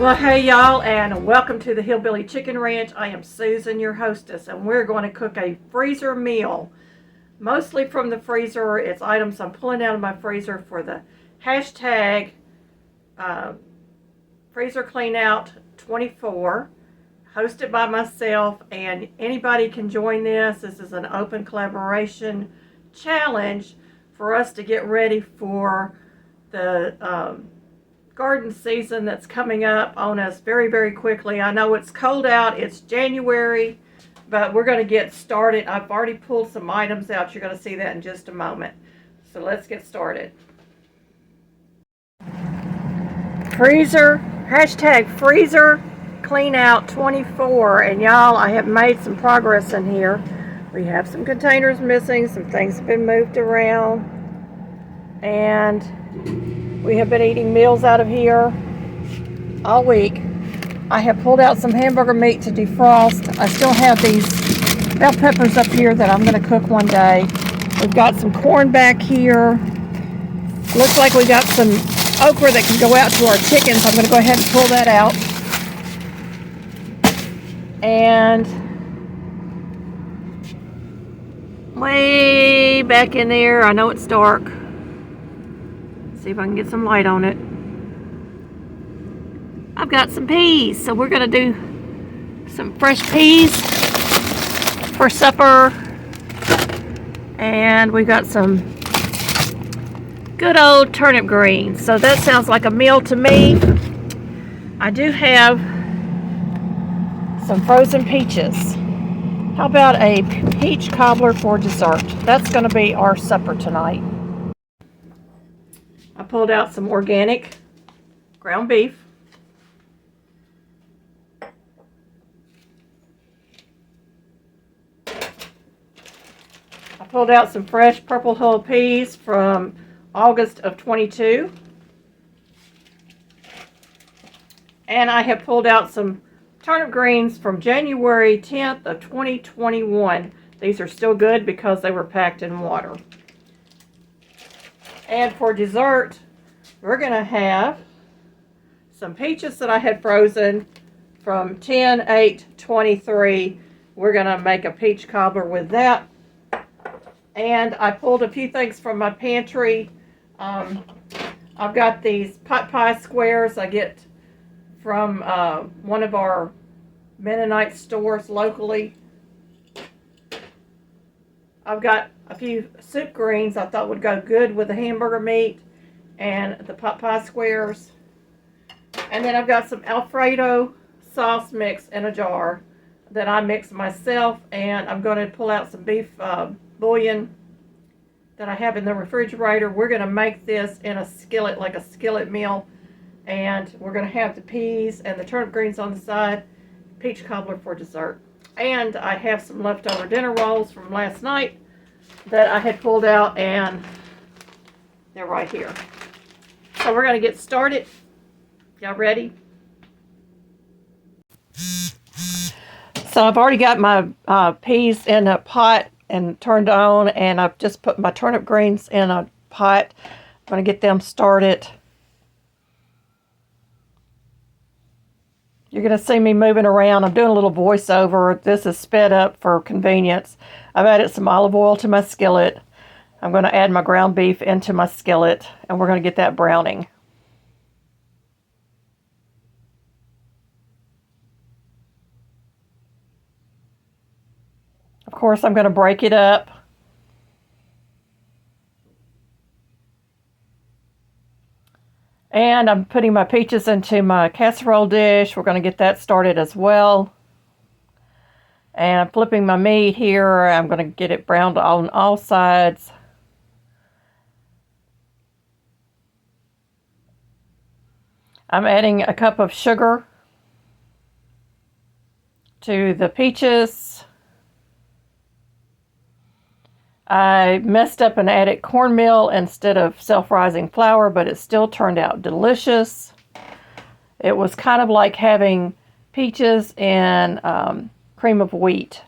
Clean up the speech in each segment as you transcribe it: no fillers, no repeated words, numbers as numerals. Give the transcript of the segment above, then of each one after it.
Well, hey y'all, and welcome to the Hillbilly Chicken Ranch. I am Susan, your hostess, and we're going to cook a freezer meal. Mostly from the freezer. It's items I'm pulling out of my freezer for the hashtag freezer clean out 24, hosted by myself, and anybody can join this. This is an open collaboration challenge for us to get ready for the garden season that's coming up on us very, very quickly. I know it's cold out, it's January, but we're going to get started. I've already pulled some items out. You're going to see that in just a moment. So let's get started. Freezer, hashtag freezer clean out 24. And y'all, I have made some progress in here. We have some containers missing, some things have been moved around, and we have been eating meals out of here all week. I have pulled out some hamburger meat to defrost. I still have these bell peppers up here that I'm going to cook one day. We've got some corn back here. Looks like we got some okra that can go out to our chickens. I'm going to go ahead and pull that out. And way back in there, I know it's dark. See if I can get some light on it. I've got some peas, so we're going to do some fresh peas for supper. And we've got some good old turnip greens. So that sounds like a meal to me. I do have some frozen peaches. How about a peach cobbler for dessert? That's going to be our supper tonight. I pulled out some organic ground beef. I pulled out some fresh purple hull peas from August of 22. And I have pulled out some turnip greens from January 10th of 2021. These are still good because they were packed in water. And for dessert, we're going to have some peaches that I had frozen from 10/8/23. We're going to make a peach cobbler with that. And I pulled a few things from my pantry. I've got these pot pie squares I get from one of our Mennonite stores locally. I've got a few soup greens I thought would go good with the hamburger meat and the pot pie squares. And then I've got some Alfredo sauce mix in a jar that I mix myself, and I'm going to pull out some beef bouillon that I have in the refrigerator. We're going to make this in a skillet, like a skillet meal, and we're going to have the peas and the turnip greens on the side, peach cobbler for dessert. And I have some leftover dinner rolls from last night that I had pulled out, and they're right here. So we're going to get started. Y'all ready? So I've already got my peas in a pot and turned on, and I've just put my turnip greens in a pot. I'm going to get them started. You're going to see me moving around. I'm doing a little voiceover. This is sped up for convenience. I've added some olive oil to my skillet. I'm going to add my ground beef into my skillet, and we're going to get that browning. Of course, I'm going to break it up. And I'm putting my peaches into my casserole dish. We're going to get that started as well. And I'm flipping my meat here. I'm going to get it browned on all sides. I'm adding a cup of sugar to the peaches. I messed up and added cornmeal instead of self-rising flour, but it still turned out delicious. It was kind of like having peaches and cream of wheat.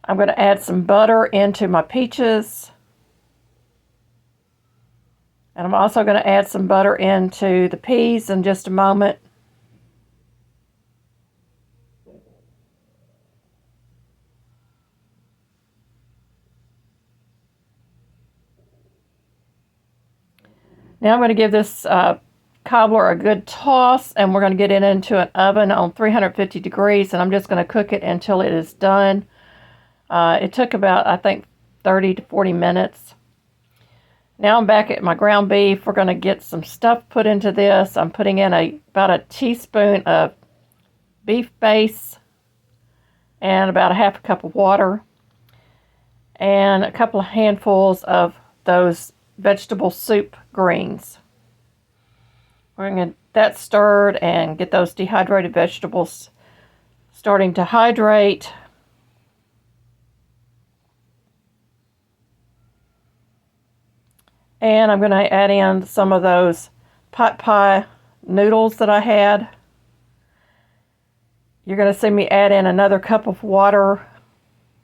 I'm going to add some butter into my peaches. And I'm also going to add some butter into the peas in just a moment. Now I'm going to give this cobbler a good toss, and we're going to get it into an oven on 350 degrees, and I'm just going to cook it until it is done. It took about, I think, 30 to 40 minutes. Now I'm back at my ground beef. We're going to get some stuff put into this. I'm putting in about a teaspoon of beef base and about a half a cup of water and a couple of handfuls of those vegetable soup greens. We're going to get that stirred and get those dehydrated vegetables starting to hydrate. And I'm going to add in some of those pot pie noodles that I had. You're going to see me add in another cup of water,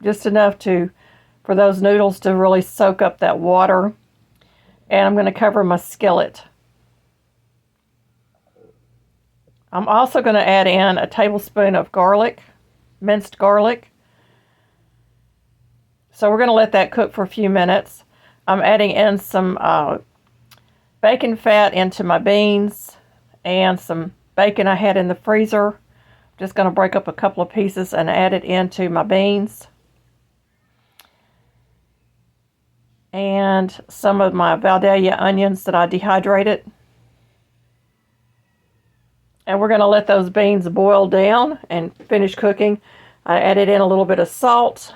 just enough for those noodles to really soak up that water. And I'm going to cover my skillet. I'm also going to add in a tablespoon of garlic, minced garlic. So we're going to let that cook for a few minutes. I'm adding in some bacon fat into my beans and some bacon I had in the freezer. Just going to break up a couple of pieces and add it into my beans. And some of my Vidalia onions that I dehydrated. And we're going to let those beans boil down and finish cooking. I added in a little bit of salt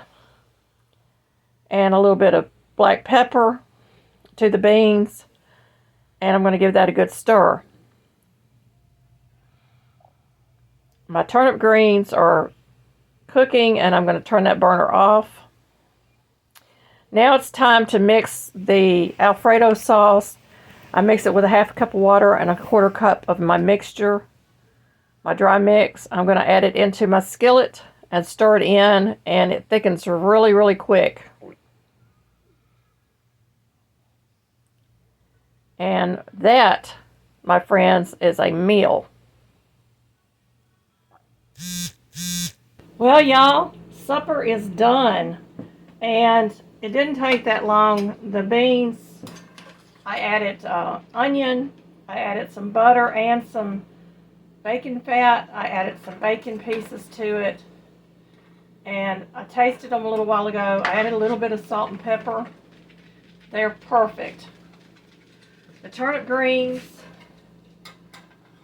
and a little bit of black pepper to the beans. And I'm going to give that a good stir. My turnip greens are cooking, and I'm going to turn that burner off. Now it's time to mix the Alfredo sauce. I mix it with a half a cup of water and a quarter cup of my mixture, my dry mix. I'm going to add it into my skillet and stir it in, and it thickens really, really quick. And that, my friends, is a meal. Well, y'all, supper is done. And it didn't take that long. The beans, I added onion, I added some butter and some bacon fat. I added some bacon pieces to it. And I tasted them a little while ago. I added a little bit of salt and pepper. They're perfect. The turnip greens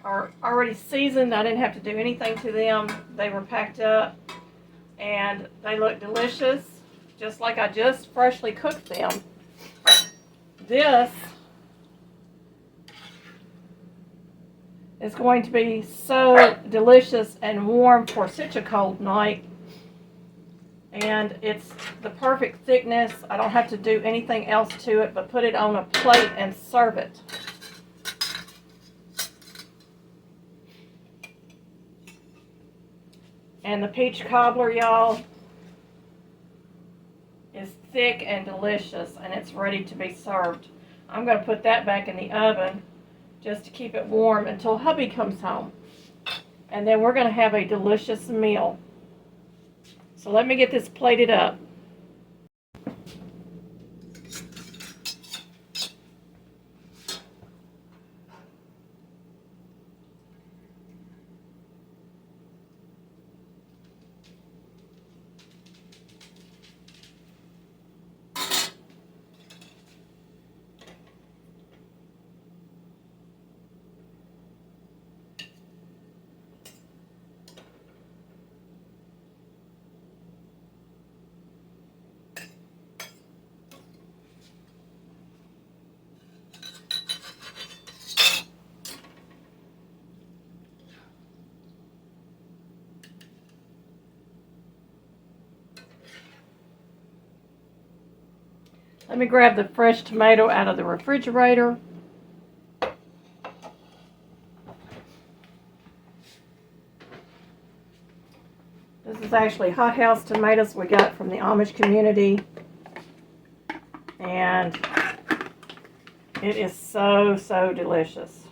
are already seasoned. I didn't have to do anything to them. They were packed up and they look delicious, just like I just freshly cooked them. This is going to be so delicious and warm for such a cold night. And it's the perfect thickness. I don't have to do anything else to it but put it on a plate and serve it. And the peach cobbler, y'all, is thick and delicious, and it's ready to be served. I'm going to put that back in the oven just to keep it warm until hubby comes home. And then we're going to have a delicious meal. So let me get this plated up. Let me grab the fresh tomato out of the refrigerator. This is actually hothouse tomatoes we got from the Amish community. And It is so, so delicious.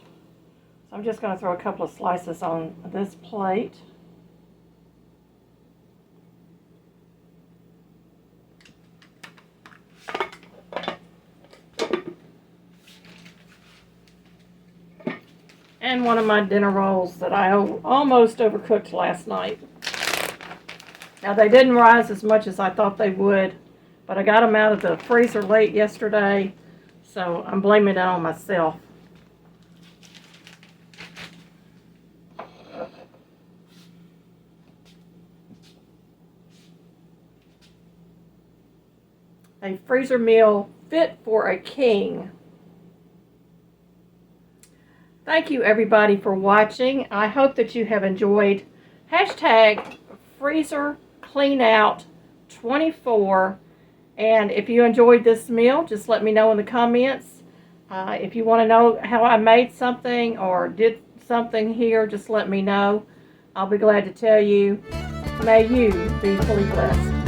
So I'm just going to throw a couple of slices on this plate. And one of my dinner rolls that I almost overcooked last night. Now they didn't rise as much as I thought they would, but I got them out of the freezer late yesterday, so I'm blaming it on myself. A freezer meal fit for a king. Thank you everybody for watching. I hope that you have enjoyed hashtag freezer clean out 24. And if you enjoyed this meal, just let me know in the comments. If you want to know how I made something or did something here, just let me know. I'll be glad to tell you. May you be fully blessed.